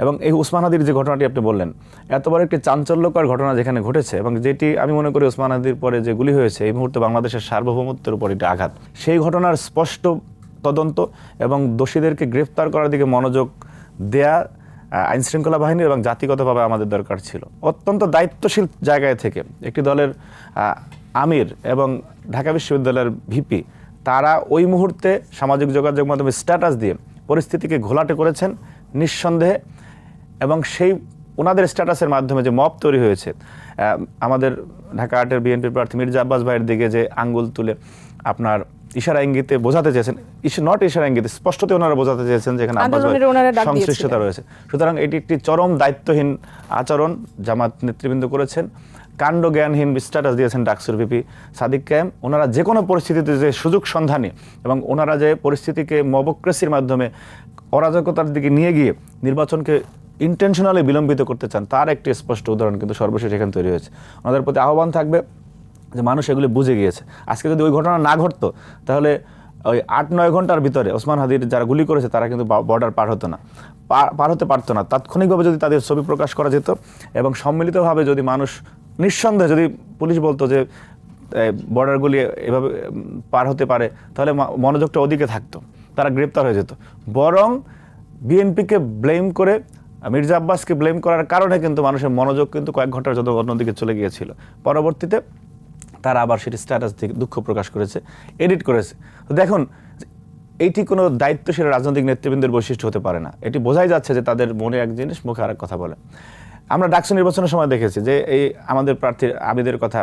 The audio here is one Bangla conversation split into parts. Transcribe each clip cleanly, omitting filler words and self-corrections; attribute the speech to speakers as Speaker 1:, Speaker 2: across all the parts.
Speaker 1: এবং এই ওসমান হাদির যে ঘটনাটি আপনি বললেন, এত বড় একটি চাঞ্চল্যকর ঘটনা যেখানে ঘটেছে এবং যেটি আমি মনে করি ওসমান হাদির পরে যে গুলি হয়েছে এই মুহূর্তে বাংলাদেশের সার্বভৌমত্বের উপর একটি আঘাত, সেই ঘটনার স্পষ্ট তদন্ত এবং দোষীদেরকে গ্রেফতার করার দিকে মনোযোগ দেয়া আইনশৃঙ্খলা বাহিনী এবং জাতিগতভাবে আমাদের দরকার ছিল। অত্যন্ত দায়িত্বশীল জায়গায় থেকে একটি দলের আমির এবং ঢাকা বিশ্ববিদ্যালয়ের ভিপি তারা ওই মুহূর্তে সামাজিক যোগাযোগ মাধ্যমে স্ট্যাটাস দিয়ে পরিস্থিতিকে ঘোলাটে করেছেন নিঃসন্দেহে, এবং সেই ওনাদের স্ট্যাটাসের মাধ্যমে যে মব তৈরি হয়েছে, আমাদের ঢাকা ৮-এর বিএনপি প্রার্থী মির্জা আব্বাস ভাইয়ের দিকে যে আঙ্গুল তুলে আপনার ইশারা ইঙ্গিতে বোঝাতে চেয়েছেন, নট ইশারা ইঙ্গিতে, স্পষ্টত ওনারা বোঝাতে চেয়েছেন যেখানে আব্বাস ভাইয়ের সংশ্লিষ্টতা রয়েছে। সুতরাং এটি একটি চরম দায়িত্বহীন আচরণ জামাত নেতৃবৃন্দ করেছেন, কাণ্ডজ্ঞানহীন স্ট্যাটাস দিয়েছেন ডাকসুর ভিপি সাদিক কায়েম। ওনারা যে কোনো পরিস্থিতিতে যে সুযোগ সন্ধানী এবং ওনারা যে পরিস্থিতিকে মবক্রেসির মাধ্যমে অরাজকতার দিকে নিয়ে গিয়ে নির্বাচনকে ইন্টেনশনালি বিলম্বিত করতে চান তার একটি স্পষ্ট উদাহরণ কিন্তু সর্বশেষ এখানে তৈরি হয়েছে। ওনাদের প্রতি আহ্বান থাকবে যে মানুষ এগুলি বুঝে গিয়েছে। আজকে যদি ওই ঘটনা না ঘটতো তাহলে ওই ৮-৯ ঘন্টার ভিতরে ওসমান হাদির যারা গুলি করেছে তারা কিন্তু বর্ডার পার হতে পারতো না। তাৎক্ষণিকভাবে যদি তাদের ছবি প্রকাশ করা যেত এবং সম্মিলিতভাবে যদি মানুষ নিঃসন্দেহে যদি পুলিশ বলতো যে বর্ডারগুলি এভাবে পার হতে পারে তাহলে মনোযোগটা ওদিকে থাকতো, তারা গ্রেপ্তার হয়ে যেত। বরং বিএনপিকে ব্লেম করে মির্জা আব্বাসকে ব্লেম করার কারণে কিন্তু মানুষের মনোযোগ কিন্তু কয়েক ঘন্টার জন্য অন্যদিকে চলে গিয়েছিল। পরবর্তীতে তারা আবার সেটি স্ট্যাটাস থেকে দুঃখ প্রকাশ করেছে, এডিট করেছে। তো দেখুন, এইটি কোনো দায়িত্বশীল রাজনৈতিক নেতৃবৃন্দের বৈশিষ্ট্য হতে পারে না। এটি বোঝাই যাচ্ছে যে তাদের মনে এক জিনিস, মুখে আরেক কথা বলে। আমরা ডাকসু নির্বাচনের সময় দেখেছি যে এই আমাদের প্রার্থীর আবিদের কথা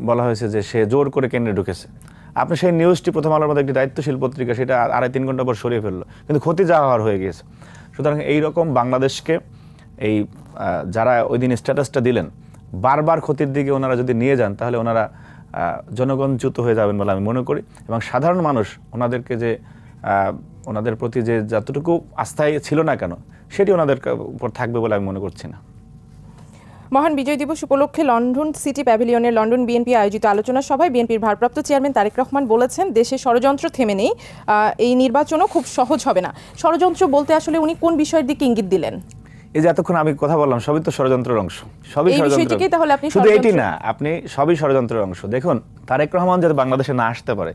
Speaker 1: বলা হয়েছে যে সে জোর করে কেন্দ্রে ঢুকেছে। আপনি সেই নিউজটি প্রথম আলোর মধ্যে একটি দায়িত্বশীল পত্রিকা সেটা ২.৫-৩ ঘন্টা পর সরিয়ে ফেললো, কিন্তু ক্ষতি যা হওয়ার হয়ে গিয়েছে। সুতরাং এইরকম বাংলাদেশকে এই যারা ওই দিন স্ট্যাটাসটা দিলেন বারবার ক্ষতির দিকে ওনারা যদি নিয়ে যান তাহলে ওনারা জনগণচ্যুত হয়ে যাবেন বলে আমি মনে করি, এবং সাধারণ মানুষ ওনাদেরকে যে ওনাদের প্রতি যে যতটুকু আস্থায় ছিল না কেন সেটি ওনাদের উপর থাকবে বলে আমি মনে করছি না।
Speaker 2: মহান বিজয় দিবস উপলক্ষে লন্ডন সিটি প্যাভিলিয়নের লন্ডন বিএনপি আয়োজিত আলোচনা সভায় বিএনপির ভারপ্রাপ্ত চেয়ারম্যান তারেক রহমান বলেছেন দেশে ষড়যন্ত্র থেমে নেই, এই নির্বাচনও খুব সহজ হবে না। ষড়যন্ত্র বলতে আসলে উনি কোন বিষয়ের দিকে ইঙ্গিত দিলেন?
Speaker 1: এই যে এতক্ষণ আমি কথা বললাম সবই তো ষড়যন্ত্রের অংশ, সবই ষড়যন্ত্র।
Speaker 2: তাহলে আপনি
Speaker 1: শুধু এটি না, আপনি সবই ষড়যন্ত্রের অংশ। দেখুন, তারেক রহমান যাতে বাংলাদেশে না আসতে পারে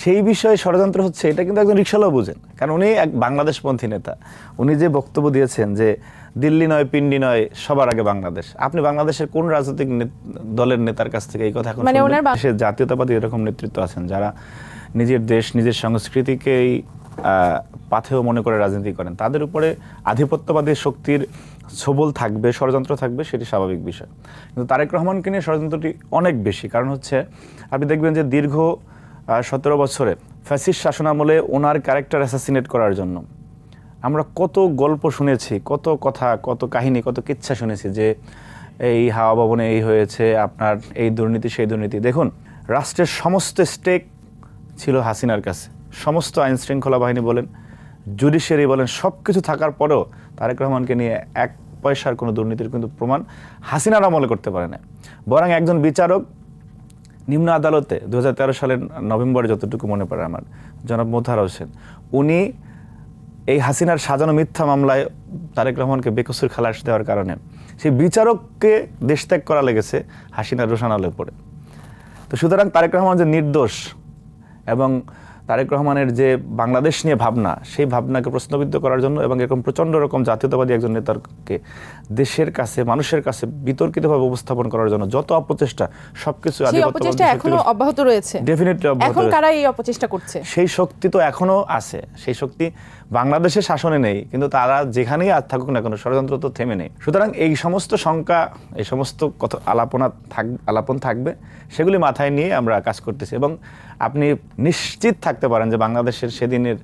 Speaker 1: সেই বিষয়ে ষড়যন্ত্র হচ্ছে এটা কিন্তু একজন রিকশালাও বুঝেন, কারণ উনি এক বাংলাদেশপন্থী নেতা। উনি যে বক্তব্য দিয়েছেন যে দিল্লি নয় পিন্ডি নয় সবার আগে বাংলাদেশ, আপনি বাংলাদেশের কোন রাজনৈতিক দলের নেতার কাছ থেকে এই কথা এখন দেশের জাতীয়তাবাদী এরকম নেতৃত্ব আছেন যারা নিজের দেশ নিজের সংস্কৃতিকেই পাথেয় মনে করে রাজনীতি করেন, তাদের উপরে আধিপত্যবাদী শক্তির ছবল থাকবে, ষড়যন্ত্র থাকবে, সেটি স্বাভাবিক বিষয়। কিন্তু তারেক রহমানকে নিয়ে ষড়যন্ত্রটি অনেক বেশি, কারণ হচ্ছে আপনি দেখবেন যে দীর্ঘ 17 বছরে ফ্যাসিস্ট শাসনামলে ওনার ক্যারেক্টার অ্যাসাসিনেট করার জন্য আমরা কত গল্প শুনেছি, কত কথা, কত কাহিনী, কত কিচ্ছা শুনেছি যে এই হাওয়া ভবনে এই হয়েছে, আপনার এই দুর্নীতি সেই দুর্নীতি। দেখুন, রাষ্ট্রের সমস্ত স্টেক ছিল হাসিনার কাছে, সমস্ত আইন শৃঙ্খলা বাহিনী বলেন, জুডিশিয়ারি বলেন, সব কিছু থাকার পরেও তারেক রহমানকে নিয়ে এক পয়সার কোনো দুর্নীতির কিন্তু প্রমাণ হাসিনার আমলে করতে পারে না। বরং একজন বিচারক নিম্ন আদালতে 2013 সালের নভেম্বরে যতটুকু মনে পড়ে আমার, জনাব মোতাহার হোসেন, উনি এই হাসিনার সাজানো মিথ্যা মামলায় তারেক রহমানকে বেকসুর খালাস দেওয়ার কারণে সেই বিচারককে দেশত্যাগ করা লেগেছে হাসিনার রোশানালে পড়ে। তো সুতরাং তারেক রহমান যে নির্দোষ এবং তারেক রহমানের যে বাংলাদেশ নিয়ে ভাবনা, সেই ভাবনাকে প্রশ্নবিদ্ধ করার জন্য এবং এরকম প্রচণ্ড রকম জাতীয়তাবাদী একজন নেতাকে দেশের কাছে, মানুষের কাছে বিতর্কিতভাবে উপস্থাপন করার জন্য যত অপচেষ্টা, সবকিছু
Speaker 2: এখনো অব্যাহত রয়েছে।
Speaker 1: ডেফিনেটলি
Speaker 2: এখন কারা এই অপচেষ্টা করছে?
Speaker 1: সেই শক্তি তো এখনো আছে, সেই শক্তি বাংলাদেশের শাসনে নেই, কিন্তু তারা যেখানেই আর থাকুক না কোনো ষড়যন্ত্র তো থেমে নেই। সুতরাং এই সমস্ত শঙ্কা, এই সমস্ত কথা আলাপন থাকবে, সেগুলি মাথায় নিয়ে আমরা কাজ করতেছি। এবং আপনি নিশ্চিত থাকতে পারেন যে বাংলাদেশের সেদিনের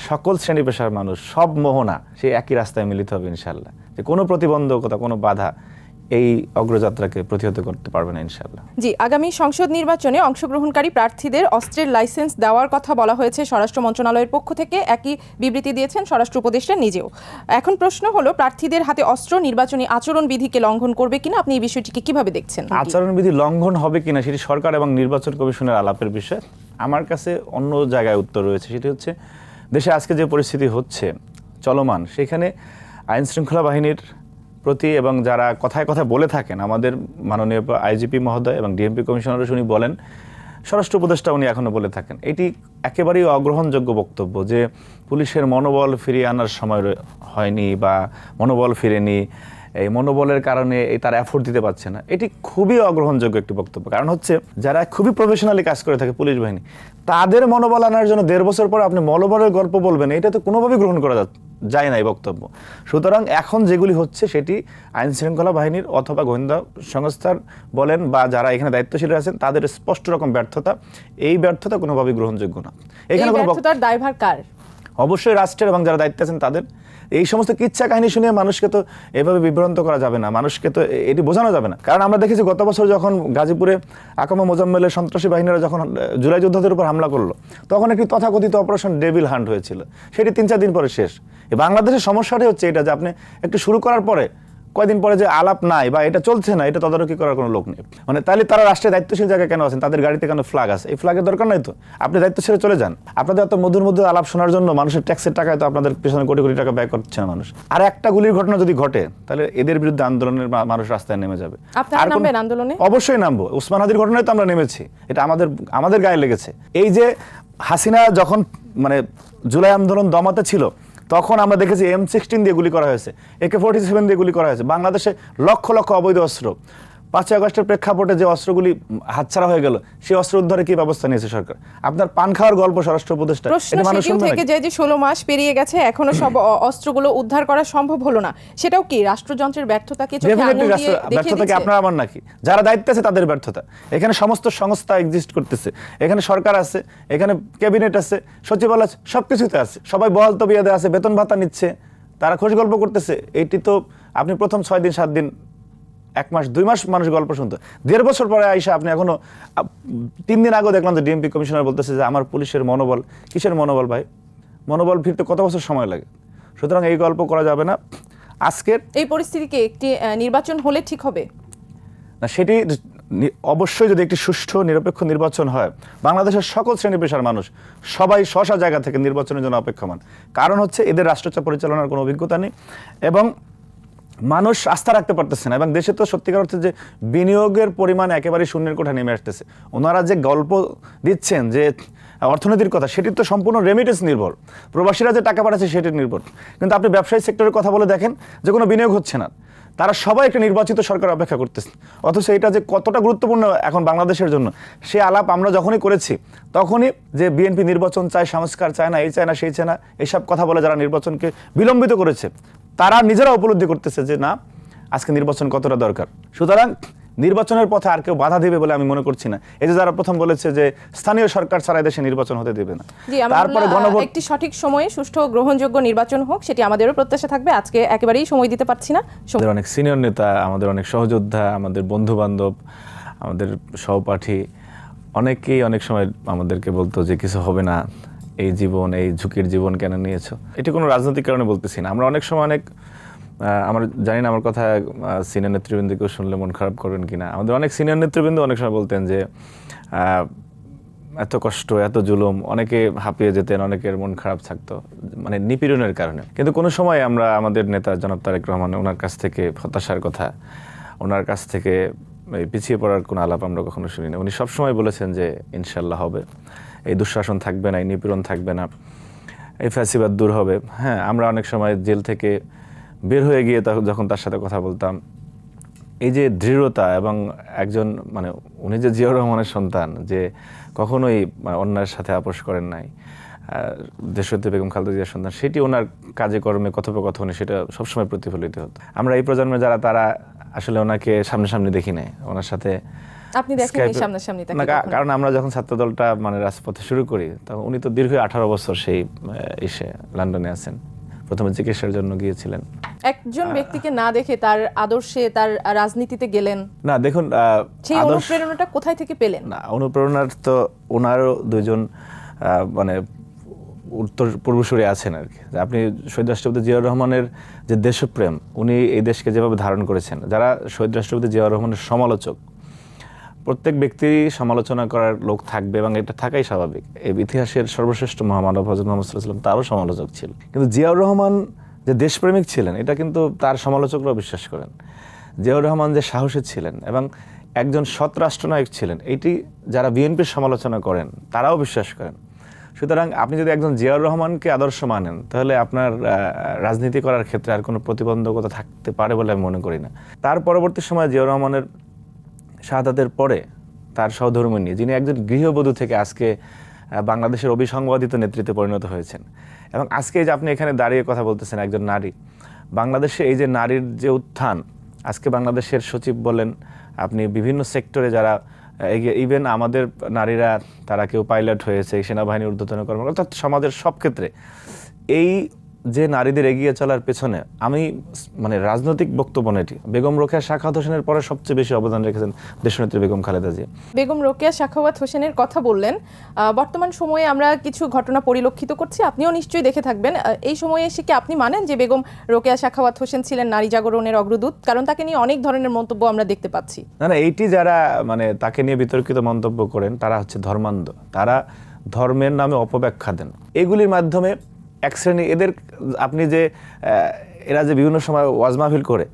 Speaker 1: সকল শ্রেণী পেশার মানুষ, সব মোহনা সেই একই রাস্তায় মিলিত হবে ইনশাআল্লাহ, যে কোনো প্রতিবন্ধকতা, কোনো বাধা এই অগ্রযাত্রাকে প্রতিহত করতে পারবে না ইনশাআল্লাহ।
Speaker 2: জি, আগামী সংসদ নির্বাচনে অংশগ্রহণকারী প্রার্থীদের অস্ত্রের লাইসেন্স দেওয়ার কথা বলা হয়েছে স্বরাষ্ট্র মন্ত্রণালয়ের পক্ষ থেকে, একই বিবৃতি দিয়েছেন স্বরাষ্ট্র উপদেষ্টা নিজেও। এখন প্রশ্ন হলো, প্রার্থীদের হাতে অস্ত্র নির্বাচনী আচরণবিধিকে লঙ্ঘন করবে কিনা, আপনি এই বিষয়টিকে কিভাবে দেখছেন?
Speaker 1: আচরণবিধি লঙ্ঘন হবে কিনা সেটি সরকার এবং নির্বাচন কমিশনের আলাপের বিষয়। আমার কাছে অন্য জায়গায় উত্তর রয়েছে, সেটি হচ্ছে দেশে আজকে যে পরিস্থিতি হচ্ছে চলমান, সেখানে আইন শৃঙ্খলা বাহিনীর প্রতি এবং যারা কথায় কথায় বলে থাকেন, আমাদের মাননীয় আইজিপি মহোদয় এবং ডিএমপি কমিশনারও উনি বলেন, স্বরাষ্ট্র উপদেষ্টা উনি এখনও বলে থাকেন, এটি একেবারেই অগ্রহণযোগ্য বক্তব্য যে পুলিশের মনোবল ফিরিয়ে আনার সময় হয়নি বা মনোবল ফিরেনি, এই মনোবলের কারণে তারা এফোর্ট দিতে পারছে না। এটি খুবই অগ্রহণযোগ্য একটি বক্তব্য। কারণ হচ্ছে যারা খুবই প্রফেশনালি কাজ করে থাকে পুলিশ বাহিনী, তাদের মনোবল আনার জন্য 1.5 বছর পর আপনি মনোবলের গল্প বলবেন, এটা তো কোনোভাবেই গ্রহণ করা যায় না এই বক্তব্য। সুতরাং এখন যেগুলি হচ্ছে সেটি আইন শৃঙ্খলা বাহিনীর অথবা গোয়েন্দা সংস্থার বলেন বা যারা এখানে দায়িত্বশীল আছেন তাদের স্পষ্ট রকম ব্যর্থতা। এই ব্যর্থতা কোনোভাবেই গ্রহণযোগ্য না। এখানে
Speaker 2: ব্যর্থতার দায়ভার কার?
Speaker 1: অবশ্যই রাষ্ট্রের এবং যারা দায়িত্বে আছেন তাদের। এই সমস্ত কিচ্ছা কাহিনী শুনে মানুষকে তো এভাবে বিভ্রান্ত করা যাবে না, মানুষকে তো এটি বোঝানো যাবে না। কারণ আমরা দেখেছি গত বছর যখন গাজীপুরে আকামা মোজাম্মেলের সন্ত্রাসী বাহিনীরা যখন জুলাই যোদ্ধাদের উপর হামলা করলো, তখন একটি তথাকথিত অপারেশন ডেভিল হান্ট হয়েছিল, সেটি 3-4 দিন পরে শেষ। বাংলাদেশের সমস্যাটাই হচ্ছে এটা যে আপনি একটু শুরু করার পরে কয়দিন পরে যে আলাপ নাই বা এটা চলছে না, এটা তদারকি করার কোনো লোক নেই। মানে তাহলে তারা রাষ্ট্রের দায়িত্বশীল জায়গায় কেন আছেন? তাদের গাড়িতে কেন ফ্ল্যাগ আছে? এই ফ্ল্যাগের দরকার নাই তো, আপনি দায়িত্ব ছেড়ে চলে যান। আপনাদের এত মধুর মধ্যে আলাপ শোনার জন্য মানুষের ট্যাক্সের টাকায় তো আপনাদের পেছনে কোটি কোটি টাকা ব্যয় করছে না মানুষ। আর একটা গুলির ঘটনা যদি ঘটে তাহলে এদের বিরুদ্ধে আন্দোলনের মানুষ রাস্তায় নেমে যাবে।
Speaker 2: আপনারা নামবেন আন্দোলনে? অবশ্যই
Speaker 1: নামবো। ওসমান হাদির ঘটনায় তো আমরা নেমেছি, এটা আমাদের গায়ে লেগেছে। এই যে হাসিনা যখন মানে জুলাই আন্দোলন দমাতে ছিল, তখন আমরা দেখেছি M16 দিয়ে গুলি করা হয়েছে, AK-47 দিয়ে গুলি করা হয়েছে। বাংলাদেশে লক্ষ লক্ষ অবৈধ অস্ত্র, 5 আগস্টের প্রেক্ষাপটে যে অস্ত্রগুলি হাতছাড়া হয়ে গেল, সেই অস্ত্র উদ্ধারে কি ব্যবস্থা নিয়েছে সরকার? আপনার পান খাওয়ার গল্প স্বরাষ্ট্র উপদেষ্টা,
Speaker 2: থেকে যে 16 মাস পেরিয়ে গেছে, এখনো সব অস্ত্রগুলো উদ্ধার করা সম্ভব হলো না, সেটাও কি রাষ্ট্রযন্ত্রের ব্যর্থতাকে
Speaker 1: ব্যর্থতা কি আপনার আমার নাকি? যারা দায়িত্বে আছে তাদের ব্যর্থতা। এখানে সমস্ত সংস্থা এক্সিস্ট করতেছে, এখানে সরকার আছে, এখানে ক্যাবিনেট আছে, সচিবালয় আছে, সবকিছুতে আছে, সবাই বহাল তবিয়াতে আছে, বেতন ভাতা নিচ্ছে, তারা খোঁজ গল্প করতেছে। এটি তো আপনি প্রথম 6 দিন 7 দিন 1 মাস 2 মাস মানুষ গল্প শুনতো, 1.5 বছর পরে আইসা আপনি এখনো 3 দিন আগে দেখলাম যে ডিএমপি কমিশনার বলতেছে যে আমার পুলিশের মনোবল। কিসের মনোবল ভাই? মনোবল ফিরতে কত বছর সময় লাগে? সুতরাং এই গল্প করা যাবে না। আজকের
Speaker 2: এই পরিস্থিতিকে একটি নির্বাচন হলে ঠিক হবে
Speaker 1: না, সেটি অবশ্যই যদি একটি সুষ্ঠু নিরপেক্ষ নির্বাচন হয়, বাংলাদেশের সকল শ্রেণী পেশার মানুষ সবাই স্ব জায়গা থেকে নির্বাচনের জন্য অপেক্ষমান। কারণ হচ্ছে এদের রাষ্ট্রচাপ পরিচালনার কোনো অভিজ্ঞতা নেই এবং মানুষ আস্থা রাখতে পারতেছে না। এবং দেশে তো সত্যিকার অর্থে যে বিনিয়োগের পরিমাণ একেবারে শূন্যের কোঠা নেমে আসতেছে। ওনারা যে গল্প দিচ্ছেন যে অর্থনীতির কথা, সেটি তো সম্পূর্ণ রেমিটেন্স নির্ভর, প্রবাসীরা যে টাকা পাঠাচ্ছে সেটির নির্ভর। কিন্তু আপনি ব্যবসায়ী সেক্টরের কথা বলে দেখেন যে কোনো বিনিয়োগ হচ্ছে না। তারা সবাই একটা নির্বাচিত সরকার অপেক্ষা করতেছে, অথচ এটা যে কতটা গুরুত্বপূর্ণ এখন বাংলাদেশের জন্য, সে আলাপ আমরা যখনই করেছি তখনই যে বিএনপি নির্বাচন চায়, সংস্কার চায় না, এই চায় না, সেই চায় না, এইসব কথা বলে যারা নির্বাচনকে বিলম্বিত করেছে, তারা নিজেরা উপলব্ধি করতেছে যে না, আজকে নির্বাচন কতটা দরকার। সুতরাং নির্বাচনের পথে আর কেউ বাধা দেবে বলে আমি মনে করছি না। এই যে যারা প্রথম বলেছে যে স্থানীয় সরকার ছাড়া দেশে নির্বাচন হতে দেবে না,
Speaker 2: তারপরে গণভোট, একটি সঠিক সময়ে সুষ্ঠু গ্রহণযোগ্য নির্বাচন হোক, সেটি আমাদেরও প্রত্যাশা থাকবে। আজকে একেবারেই সময় দিতে পারছি না।
Speaker 1: আমাদের অনেক সিনিয়র নেতা, আমাদের অনেক সহযোদ্ধা, আমাদের বন্ধু বান্ধব, আমাদের সহপাঠী অনেকেই অনেক সময় আমাদেরকে বলতো যে কিছু হবে না, এই জীবন, এই ঝুঁকির জীবন কেন নিয়েছো? এটি কোনো রাজনৈতিক কারণে বলতেছি না। আমরা অনেক সময় আমার জানি না আমার কথা সিনিয়র নেতৃবৃন্দকেও শুনলে মন খারাপ করবেন কিনা, আমাদের অনেক সিনিয়র নেতৃবৃন্দ অনেক সময় বলতেন যে এত কষ্ট, এত জুলুম, অনেকে হাঁপিয়ে যেতেন, অনেকের মন খারাপ থাকতো মানে নিপীড়নের কারণে। কিন্তু কোনো সময় আমরা আমাদের নেতা জনাব তারেক রহমান, ওনার কাছ থেকে হতাশার কথা, ওনার কাছ থেকে পিছিয়ে পড়ার কোনো আলাপ আমরা কখনো শুনি না। উনি সবসময় বলেছেন যে ইনশাল্লাহ হবে, এই দুঃশাসন থাকবে না, এই নিপীড়ন থাকবে না, এই ফ্যাসিবাদ দূর হবে। হ্যাঁ, আমরা অনেক সময় জেল থেকে বের হয়ে গিয়ে যখন তার সাথে কথা বলতাম, এই যে দৃঢ়তা এবং একজন মানে উনি যে জিয়াউর রহমানের সন্তান, যে কখনোই অন্যায়ের সাথে আপোষ করেন নাই, দেশনেত্রী বেগম খালেদা জিয়ার সন্তান, সেটি ওনার কাজে কর্মে কথোপকথনে সেটা সবসময় প্রতিফলিত হতো। আমরা এই প্রজন্মে যারা, তারা আসলে ওনাকে সামনাসামনি দেখি নাই, ওনার সাথে
Speaker 2: আপনি দেখেননি সামনাসামনি তাকে?
Speaker 1: কারণ আমরা যখন ছাত্রদলটা মানে রাজপথে শুরু করি, তখন উনি তো দীর্ঘ 18 বছর সেই লন্ডনে আছেন, প্রথমে চিকিৎসার জন্য গিয়েছিলেন।
Speaker 2: একজন ব্যক্তিকে না দেখে তার আদর্শে, তার রাজনীতিতে গেলেন
Speaker 1: না। দেখুন,
Speaker 2: সেই অনুপ্রেরণাটা কোথায় থেকে পেলেন?
Speaker 1: না, অনুপ্রেরণার তো ওনারও দুইজন মানে উত্তর পূর্বসূরি আছেন আর কি। আপনি শহীদ রাষ্ট্রপতি জিয়াউর রহমানের যে দেশপ্রেম, উনি এই দেশকে যেভাবে ধারণ করেছেন, যারা শহীদ রাষ্ট্রপতি জিয়াউর রহমানের সমালোচক, প্রত্যেক ব্যক্তিরই সমালোচনা করার লোক থাকবে এবং এটা থাকাই স্বাভাবিক। এই ইতিহাসের সর্বশ্রেষ্ঠ মহামানব হযরত মুহাম্মদ সাল্লাল্লাহু আলাইহি ওয়াসাল্লাম তারও সমালোচক ছিল, কিন্তু জিয়াউর রহমান যে দেশপ্রেমিক ছিলেন এটা কিন্তু তার সমালোচকরাও বিশ্বাস করেন। জিয়াউর রহমান যে সাহসী ছিলেন এবং একজন সৎ রাষ্ট্রনায়ক ছিলেন, এটি যারা বিএনপির সমালোচনা করেন তারাও বিশ্বাস করেন। সুতরাং আপনি যদি একজন জিয়াউর রহমানকে আদর্শ মানেন তাহলে আপনার রাজনীতি করার ক্ষেত্রে আর কোনো প্রতিবন্ধকতা থাকতে পারে বলে আমি মনে করি না। তার পরবর্তী সময় জিয়াউর রহমানের শাহাদাতের পরে তার সহধর্মিণী, যিনি একজন গৃহবধূ থেকে আজকে বাংলাদেশের অবিসংবাদিত নেতৃত্বে পরিণত হয়েছেন, এবং আজকে যে আপনি এখানে দাঁড়িয়ে কথা বলতেছেন একজন নারী, বাংলাদেশে এই যে নারীর যে উত্থান, আজকে বাংলাদেশের সচিব বলেন, আপনি বিভিন্ন সেক্টরে যারা ইভেন আমাদের নারীরা তারা কেউ পাইলট হয়েছে, সেনাবাহিনীর ঊর্ধ্বতন কর্মকর্তা, অর্থাৎ সমাজের সব ক্ষেত্রে এই যে নারীদের এগিয়ে চলার পেছনে আমি মানে রাজনৈতিক বক্তব্য নেই, বেগম রোকেয়া সাখাওয়াত হোসেনের পরে সবচেয়ে বেশি অবদান রেখেছেন দেশনেত্রী বেগম খালেদা জিয়া।
Speaker 2: বেগম রোকেয়া সাখাওয়াত হোসেনের কথা বললেন। বর্তমান সময়ে আমরা কিছু ঘটনা পরিলক্ষিত করছি, আপনিও নিশ্চয়ই দেখে থাকবেন। এই সময়ে এসে কি আপনি মানেন যে বেগম রোকেয়া সাখাওয়াত হোসেন ছিলেন নারী জাগরণের অগ্রদূত? কারণ তাকে নিয়ে অনেক ধরনের মন্তব্য আমরা দেখতে পাচ্ছি।
Speaker 1: না, এইটি যারা মানে তাকে নিয়ে বিতর্কিত মন্তব্য করেন তারা হচ্ছে ধর্মান্ধ, তারা ধর্মের নামে অপব্যাখ্যা দেন। এগুলির মাধ্যমে এক শ্রেণী এদের আপনি যে এরা যে বিভিন্ন সময় ওয়াজ মাহফিল করে,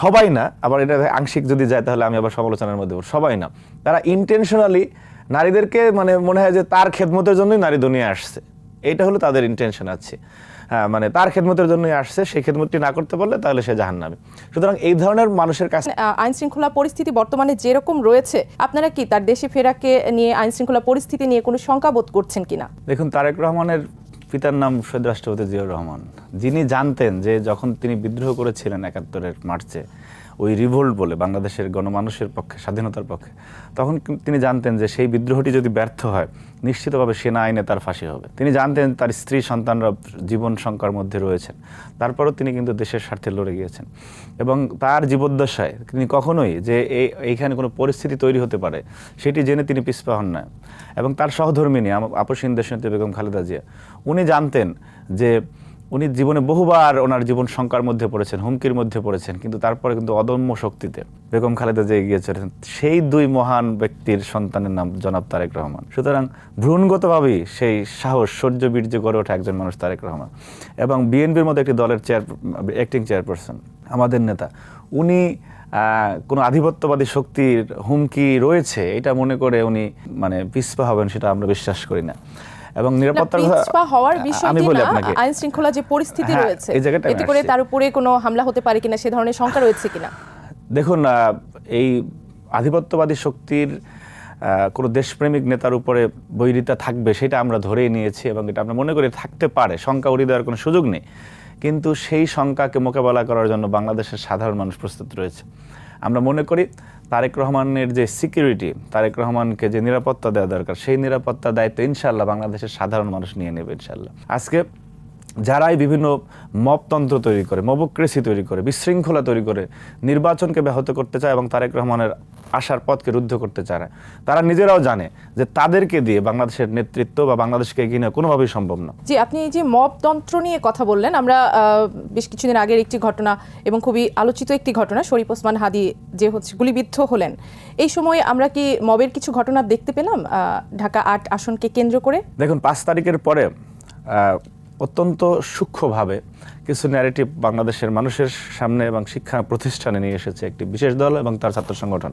Speaker 1: সবাই না, আবার এটা আংশিক যদি যায় তাহলে আমি আবার সমালোচনার মধ্যে সবাই না, তারা ইন্টেনশনালি নারীদেরকে মানে মনে হয় যে তার খেদমতের জন্যই নারী দুনিয়া আসছে, এইটা হলো তাদের ইন্টেনশন আছে। মানে তার খেদমতের জন্যই আসছে, সেই খেদমতটি না করতে পারলে তাহলে সে জাহান্নামী। সুতরাং এই ধরনের মানুষের কাছে
Speaker 2: আইন শৃঙ্খলা পরিস্থিতি বর্তমানে যেরকম রয়েছে, আপনারা কি তার দেশে ফেরাকে নিয়ে আইন শৃঙ্খলা পরিস্থিতি নিয়ে কোনো শঙ্কা বোধ করছেন কিনা?
Speaker 1: দেখুন, তারেক রহমানের পিতার নাম শহীদ রাষ্ট্রপতি জিয়াউর রহমান, যিনি জানতেন যে যখন তিনি বিদ্রোহ করেছিলেন ৭১-এর মার্চে, ওই রিভোল্ট বলে বাংলাদেশের গণমানুষের পক্ষে, স্বাধীনতার পক্ষে, তখন তিনি জানতেন যে সেই বিদ্রোহটি যদি ব্যর্থ হয় নিশ্চিতভাবে সেনা আইনে তার ফাঁসি হবে। তিনি জানতেন তার স্ত্রী সন্তানরা জীবন শঙ্কার মধ্যে রয়েছেন, তারপরও তিনি কিন্তু দেশের স্বার্থে লড়ে গিয়েছেন। এবং তার জীবদ্দশায় তিনি কখনোই যে এইখানে কোনো পরিস্থিতি তৈরি হতে পারে সেটি জেনে তিনি পিছপা হন না। এবং তার সহধর্মিণী আপসহীন দেশনেত্রী বেগম খালেদা জিয়া, উনি জানতেন যে উনি জীবনে বহুবার ওনার জীবন শঙ্কার মধ্যে পড়েছেন, হুমকির মধ্যে পড়েছেন, কিন্তু তারপরে কিন্তু অদম্য শক্তিতে বেগম খালেদা জিয়া এগিয়ে চলেছেন। সেই দুই মহান ব্যক্তির সন্তানের নাম জনাব তারেক রহমান। সুতরাং ভ্রূণগতভাবেই সেই সাহস, শৌর্য, বীর্য গড়ে ওঠা একজন মানুষ তারেক রহমান। এবং বিএনপির মতো একটি দলের অ্যাক্টিং চেয়ারপারসন, আমাদের নেতা, উনি কোনো আধিপত্যবাদী শক্তির হুমকি রয়েছে এটা মনে করে উনি মানে পিছপা হবেন সেটা আমরা বিশ্বাস করি না। এবং নিরাপত্তার
Speaker 2: হওয়ার বিষয়টি না, আইন শৃঙ্খলা যে পরিস্থিতি রয়েছে এতে করে তার উপরে কোনো হামলা হতে পারে কিনা সে ধরনের শঙ্কা রয়েছে কিনা?
Speaker 1: দেখুন, এই আধিপত্যবাদী শক্তির কোনো দেশপ্রেমিক নেতার উপরে বৈরিতা থাকবে সেটা আমরা ধরেই নিয়েছি, এবং এটা আমরা মনে করি থাকতে পারে, শঙ্কা উড়িয়ে দেওয়ার কোনো সুযোগ নেই। কিন্তু সেই শঙ্কাকে মোকাবেলা করার জন্য বাংলাদেশের সাধারণ মানুষ প্রস্তুত রয়েছে। আমরা মনে করি তারেক রহমানের যে সিকিউরিটি, তারেক রহমানকে যে নিরাপত্তা দেওয়া দরকার, সেই নিরাপত্তার দায়িত্ব ইনশাআল্লাহ বাংলাদেশের সাধারণ মানুষ নিয়ে নেবে ইনশাআল্লাহ। আজকে যারাই বিভিন্ন মবতন্ত্র তৈরি করে, মবক্রেসি তৈরি করে, বিশৃঙ্খলা তৈরি করে নির্বাচনকে ব্যাহত করতে চায় এবং তারেক রহমানের আশার পথকে রুদ্ধ করতে চায়, তারা নিজেরাও জানে যে তাদেরকে দিয়ে বাংলাদেশের নেতৃত্ব বা বাংলাদেশকে এগিয়ে নেওয়া কোনোভাবেই সম্ভব না।
Speaker 2: জি, আপনি এই যে মবতন্ত্র নিয়ে কথা বললেন, আমরা বেশ কিছুদিন আগের একটি ঘটনা এবং খুবই আলোচিত একটি ঘটনা, শরীফ ওসমান হাদি যে গুলিবিদ্ধ হলেন, এই সময় আমরা কি মবের কিছু ঘটনা দেখতে পেলাম ঢাকা ৮ আসনকে কেন্দ্র করে? দেখুন,
Speaker 1: ৫ তারিখের পরে অত্যন্ত সূক্ষ্মভাবে কিছু ন্যারেটিভ বাংলাদেশের মানুষের সামনে এবং শিক্ষা প্রতিষ্ঠানে নিয়ে এসেছে একটি বিশেষ দল এবং তার ছাত্র সংগঠন।